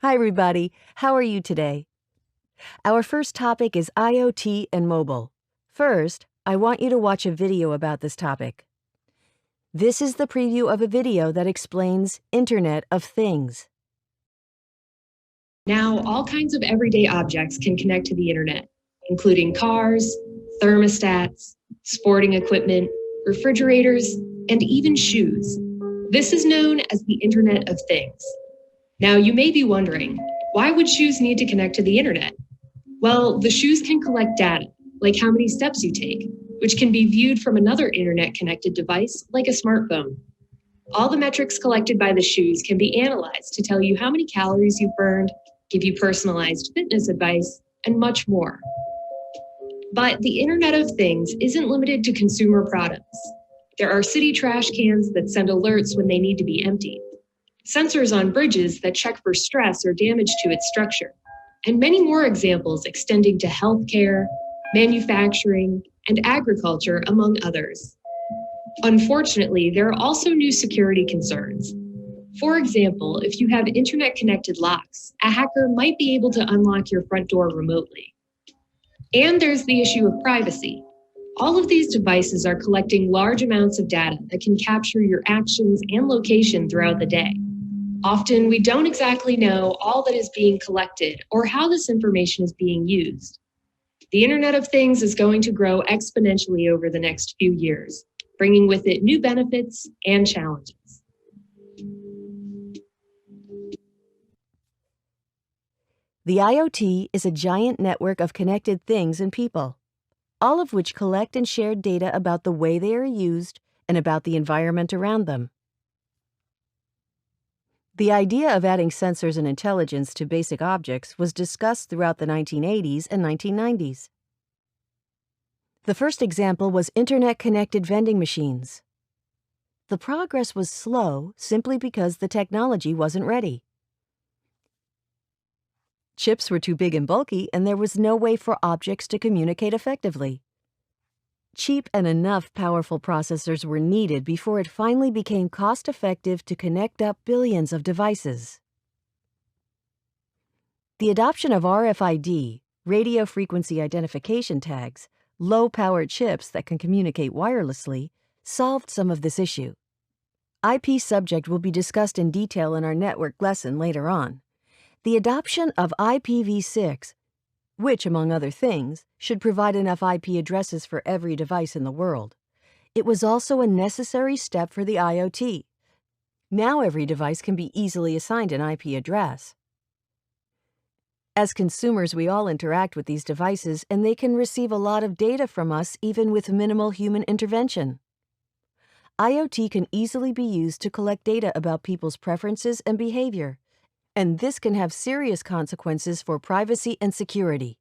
Hi, everybody. How are you today? Our first topic is IoT and mobile. First, I want you to watch a video about this topic. This is the preview of a video that explains Internet of Things. Now, all kinds of everyday objects can connect to the internet, including cars, thermostats, sporting equipment, refrigerators, and even shoes. This is known as the Internet of Things. Now, you may be wondering, why would shoes need to connect to the internet? Well, the shoes can collect data, like how many steps you take, which can be viewed from another internet-connected device, like a smartphone. All the metrics collected by the shoes can be analyzed to tell you how many calories you've burned, give you personalized fitness advice, and much more. But the Internet of Things isn't limited to consumer products. There are city trash cans that send alerts when they need to be emptied, sensors on bridges that check for stress or damage to its structure, and many more examples extending to healthcare, manufacturing, and agriculture, among others. Unfortunately, there are also new security concerns. For example, if you have internet-connected locks, a hacker might be able to unlock your front door remotely. And there's the issue of privacy. All of these devices are collecting large amounts of data that can capture your actions and location throughout the day. Often, we don't exactly know all that is being collected or how this information is being used. The Internet of Things is going to grow exponentially over the next few years, bringing with it new benefits and challenges. The IoT is a giant network of connected things and people, all of which collect and share data about the way they are used and about the environment around them. The idea of adding sensors and intelligence to basic objects was discussed throughout the 1980s and 1990s. The first example was internet-connected vending machines. The progress was slow simply because the technology wasn't ready. Chips were too big and bulky, and there was no way for objects to communicate effectively. Cheap and enough powerful processors were needed before it finally became cost-effective to connect up billions of devices. The adoption of RFID, radio frequency identification tags, low-powered chips that can communicate wirelessly, solved some of this issue. IP subject will be discussed in detail in our network lesson later on. The adoption of IPv6, which, among other things, should provide enough IP addresses for every device in the world. It was also a necessary step for the IoT. Now every device can be easily assigned an IP address. As consumers, we all interact with these devices, and they can receive a lot of data from us even with minimal human intervention. IoT can easily be used to collect data about people's preferences and behavior, and this can have serious consequences for privacy and security.